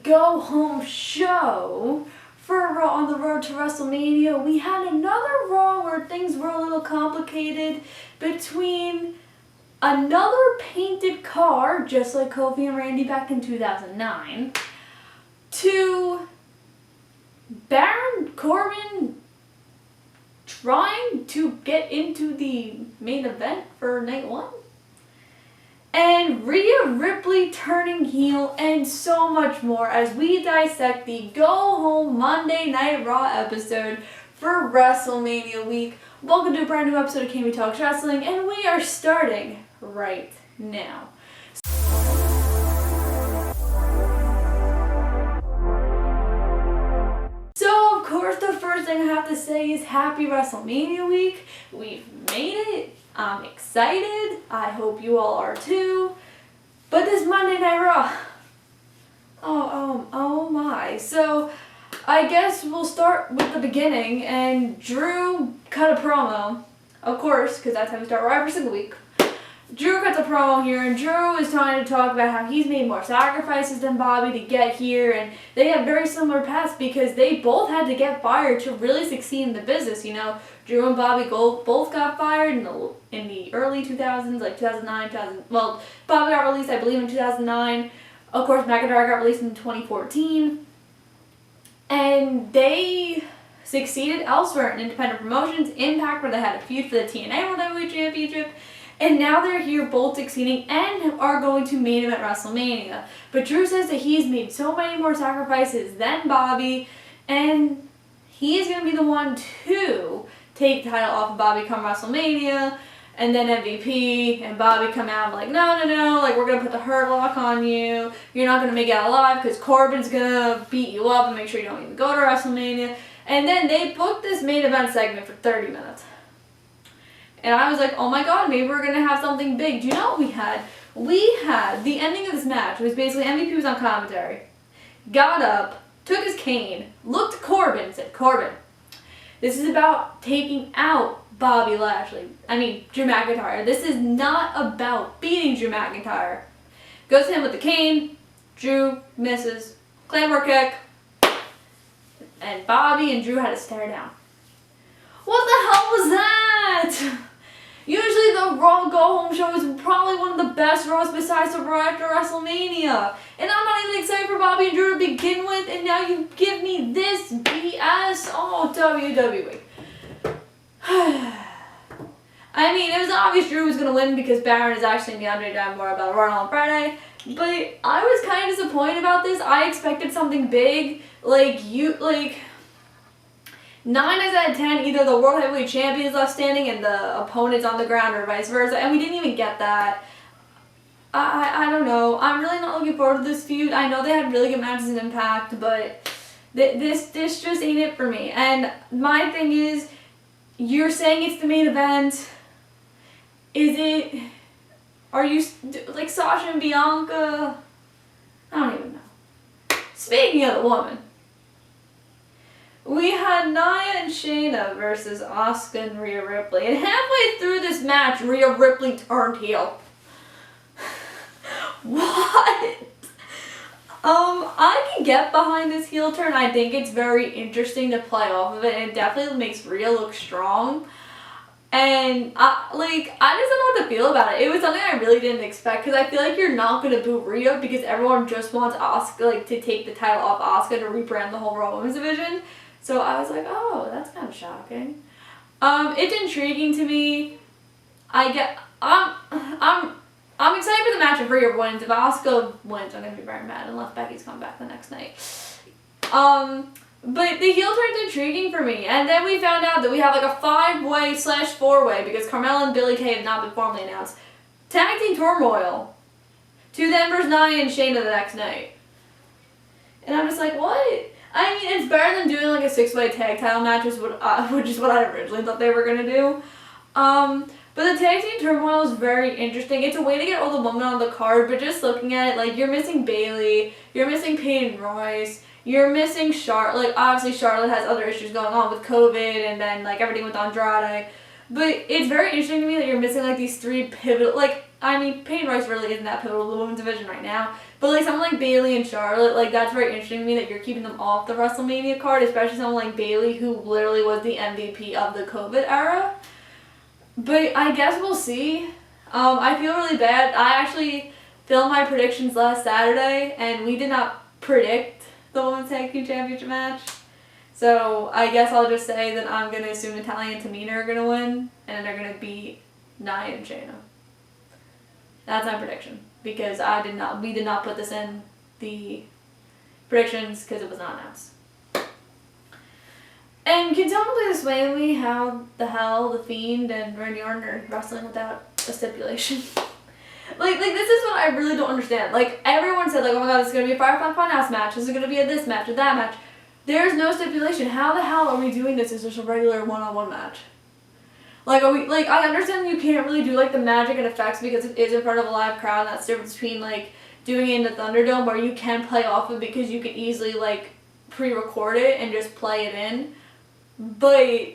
go-home show for Raw on the road to WrestleMania. We had another Raw where things were a little complicated between another painted car, just like Kofi and Randy back in 2009, to Baron Corbin trying to get into the main event for night one, and Rhea Ripley turning heel, and so much more as we dissect the Go Home Monday Night Raw episode for WrestleMania week. Welcome to a brand new episode of Can We Talk Wrestling, and we are starting right now. So, of course, the first thing I have to say is happy WrestleMania week. We've made it. I'm excited. I hope you all are too. But this Monday Night Raw, oh my. So, I guess we'll start with the beginning, and Drew cut a promo, of course, because that's how we start Raw every single week. Drew cuts a promo here, and Drew is trying to talk about how he's made more sacrifices than Bobby to get here, and they have very similar paths because they both had to get fired to really succeed in the business. You know, Drew and Bobby both got fired in the early 2000s, like 2009, 2000. Well, Bobby got released, I believe, in 2009. Of course, McIntyre got released in 2014, and they succeeded elsewhere in independent promotions. Impact, where they had a feud for the TNA World Heavyweight Championship. And now they're here both succeeding and are going to main event WrestleMania. But Drew says that he's made so many more sacrifices than Bobby, and he's going to be the one to take the title off of Bobby come WrestleMania, and then MVP, and Bobby come out like, no, like, we're going to put the Hurt Lock on you. You're not going to make it out alive because Corbin's going to beat you up and make sure you don't even go to WrestleMania. And then they booked this main event segment for 30 minutes. And I was like, oh my god, maybe we're going to have something big. Do you know what we had? We had the ending of this match. It was basically MVP was on commentary. Got up, took his cane, looked at Corbin, and said, Corbin, this is about taking out Bobby Lashley. Drew McIntyre. This is not about beating Drew McIntyre. Goes to him with the cane. Drew misses. Claymore kick. And Bobby and Drew had to stare down. What the hell was that? Usually the Raw Go Home show is probably one of the best Raws besides the Raw after WrestleMania. And I'm not even excited for Bobby and Drew to begin with, and now you give me this BS? Oh, WWE. It was obvious Drew was going to win because Baron is actually in the Andre more about Raw on Friday. But I was kind of disappointed about this. I expected something big. 9 times out of 10, either the World Heavyweight Champion is left standing and the opponent's on the ground or vice versa, and we didn't even get that. I don't know. I'm really not looking forward to this feud. I know they had really good matches in Impact, but this just ain't it for me. And my thing is, you're saying it's the main event. Is it... Are you like Sasha and Bianca? I don't even know. Speaking of the woman, we had Nia and Shayna versus Asuka and Rhea Ripley. And halfway through this match, Rhea Ripley turned heel. What? I can get behind this heel turn. I think it's very interesting to play off of it. And it definitely makes Rhea look strong. And, I just don't know what to feel about it. It was something I really didn't expect. Because I feel like you're not going to boo Rhea because everyone just wants Asuka, to take the title off Asuka to rebrand the whole Raw Women's Division. So I was like, oh, that's kind of shocking. It's intriguing to me. I'm excited for the match if Rhea wins. If Asuka wins, I'm gonna be very mad unless Becky's come back the next night. But the heel turn's intriguing for me. And then we found out that we have like a 5-way / 4-way because Carmella and Billie Kay have not been formally announced. Tag Team Turmoil. 2 then versus Nia and Shayna the next night. And I'm just like, what? It's better than doing like a 6-way tag title match, which is what I originally thought they were gonna do. But the Tag Team Turmoil is very interesting. It's a way to get all the women on the card, but just looking at it, you're missing Bayley, you're missing Peyton Royce, you're missing Charlotte. Obviously Charlotte has other issues going on with COVID and then everything with Andrade. But it's very interesting to me that you're missing these 3 pivotal, Peyton Royce really isn't that pivotal to the women's division right now. But like someone like Bayley and Charlotte, like that's very interesting to me that you're keeping them off the WrestleMania card, especially someone like Bayley who literally was the MVP of the COVID era. But I guess we'll see. I feel really bad. I actually filmed my predictions last Saturday, and we did not predict the Women's Tag Team Championship match. So I guess I'll just say that I'm going to assume Natalya and Tamina are going to win, and they're going to beat Nia and Shayna. That's my prediction, because we did not put this in the predictions because it was not announced. And can someone please explain to me how the hell The Fiend and Randy Orton are wrestling without a stipulation? Like this is what I really don't understand. Like, everyone said, like, oh my god, this is going to be a Firefly Funhouse match, this is going to be a this match, or that match. There's no stipulation. How the hell are we doing this as just a regular one-on-one match? Like, I understand you can't really do, like, the magic and effects because it is in front of a live crowd, and that's the difference between, like, doing it in the Thunderdome where you can play off of it because you can easily, like, pre-record it and just play it in. But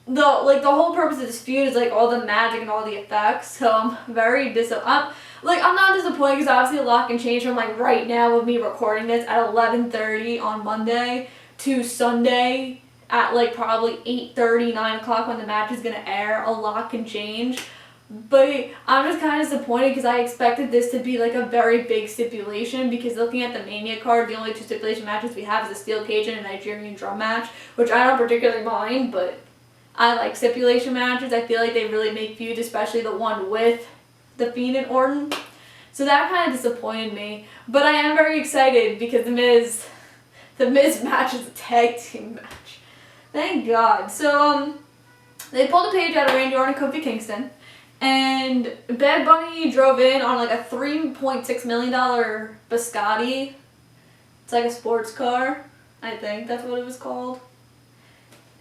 the whole purpose of this feud is like all the magic and all the effects. So I'm very I'm not disappointed because obviously a lot can change from like right now with me recording this at 11:30 on Monday to Sunday at like probably 8:30, 9 o'clock when the match is gonna air. A lot can change. But I'm just kind of disappointed because I expected this to be like a very big stipulation, because looking at the Mania card, the only two stipulation matches we have is a steel cage and a Nigerian drum match, which I don't particularly mind, but I like stipulation matches. I feel like they really make feuds, especially the one with The Fiend and Orton. So that kind of disappointed me. But I am very excited because The Miz match is a tag team match. Thank God. So they pulled a page out of Randy Orton and Kofi Kingston. And Bad Bunny drove in on like a $3.6 million Biscotti. It's like a sports car. I think that's what it was called.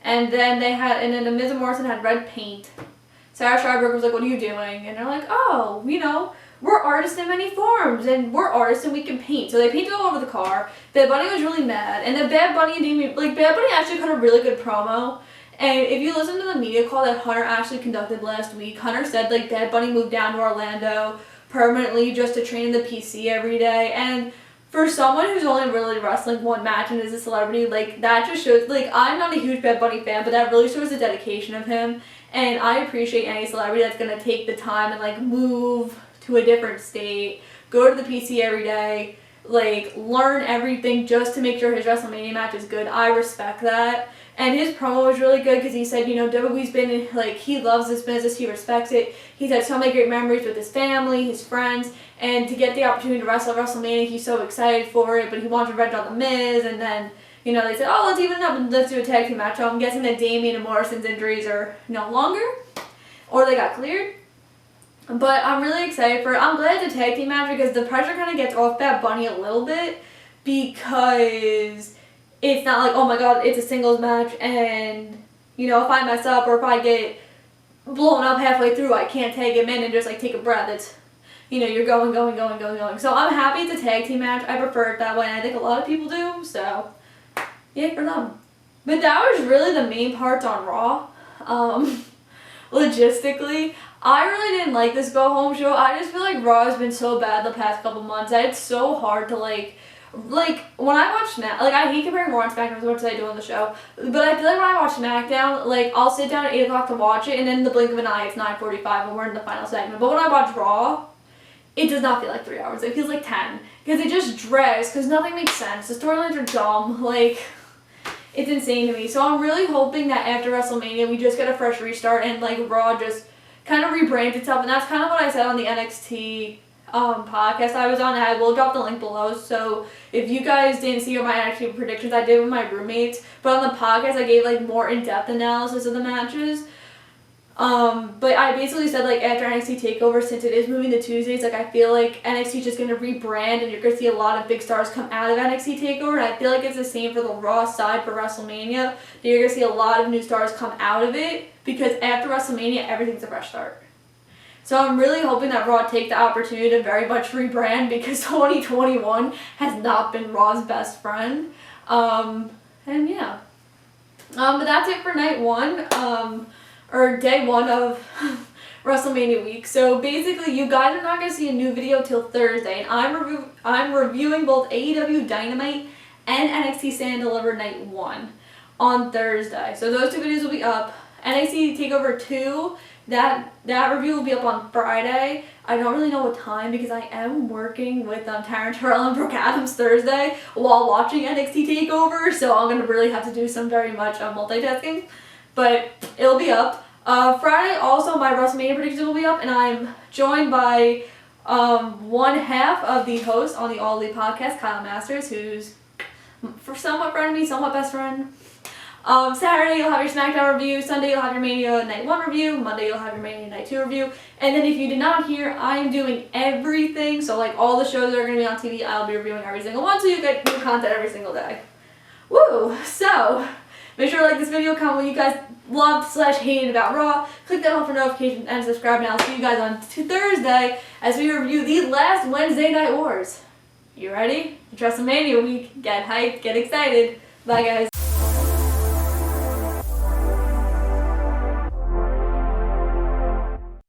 And then the Miz and Morrison had red paint. Sarah Schreiber was like, what are you doing? And they're like, oh, we're artists in many forms, and we're artists and we can paint. So they painted all over the car. Bad Bunny was really mad. And then Bad Bunny actually cut a really good promo. And if you listen to the media call that Hunter actually conducted last week, Hunter said, like, Bad Bunny moved down to Orlando permanently just to train in the PC every day. And for someone who's only really wrestling one match and is a celebrity, like, that just shows, like, I'm not a huge Bad Bunny fan, but that really shows the dedication of him. And I appreciate any celebrity that's going to take the time and, like, move to a different state, go to the PC every day, like, learn everything just to make sure his WrestleMania match is good. I respect that. And his promo was really good because he said, WWE's been, like, he loves this business, he respects it. He's had so many great memories with his family, his friends, and to get the opportunity to wrestle at WrestleMania, he's so excited for it, but he wanted revenge on The Miz, and then, they said, oh, let's even it up and let's do a tag team match. So I'm guessing that Damian and Morrison's injuries are no longer, or they got cleared. But I'm really excited for it. I'm glad it's a tag team match because the pressure kind of gets off Bad Bunny a little bit, because it's not like, oh my god, it's a singles match and, if I mess up or if I get blown up halfway through, I can't tag him in and just, like, take a breath. It's, you're going. So I'm happy it's a tag team match. I prefer it that way, and I think a lot of people do, so yay for them. But that was really the main parts on Raw. Logistically, I really didn't like this go-home show. I just feel like Raw has been so bad the past couple months that it's so hard to, like, when I watch I hate comparing Raw and SmackDown as much as I do on the show, but I feel like when I watch SmackDown, like, I'll sit down at 8 o'clock to watch it, and then in the blink of an eye, it's 9:45, and we're in the final segment. But when I watch Raw, it does not feel like 3 hours. It feels like 10, because it just drags, because nothing makes sense. The storylines are dumb. Like, it's insane to me. So I'm really hoping that after WrestleMania, we just get a fresh restart, and, like, Raw just kind of rebrands itself, and that's kind of what I said on the NXT podcast I was on. I will drop the link below, so if you guys didn't see my NXT predictions, I did with my roommates, but on the podcast I gave, like, more in-depth analysis of the matches. But I basically said, like, after NXT TakeOver, since it is moving to Tuesdays, like, I feel like NXT is just going to rebrand, and you're going to see a lot of big stars come out of NXT TakeOver, and I feel like it's the same for the Raw side for WrestleMania, that you're going to see a lot of new stars come out of it, because after WrestleMania, everything's a fresh start. So I'm really hoping that Raw take the opportunity to very much rebrand, because 2021 has not been Raw's best friend. And yeah. But that's it for night one, or day one of WrestleMania week. So basically, you guys are not going to see a new video till Thursday, and I'm reviewing both AEW Dynamite and NXT Stand Delivered Night 1 on Thursday. So those two videos will be up. NXT TakeOver 2, that review will be up on Friday. I don't really know what time because I am working with Taryn Terrell and Brooke Adams Thursday while watching NXT TakeOver, so I'm going to really have to do some very much multitasking. But it'll be up. Friday also my WrestleMania predictions will be up, and I'm joined by one half of the host on the All Elite podcast, Kyle Masters, who's somewhat friend of me, somewhat best friend. Saturday you'll have your SmackDown review, Sunday you'll have your Mania Night 1 review, Monday you'll have your Mania Night 2 review, and then if you did not hear, I am doing everything, so like all the shows that are going to be on TV, I'll be reviewing every single one, so you get new content every single day. Woo! So, make sure to like this video, comment what you guys loved/hated about Raw, click that bell for notifications, and subscribe, and I'll see you guys on Thursday as we review the last Wednesday Night Wars. You ready? It's WrestleMania week. Get hyped, get excited. Bye guys.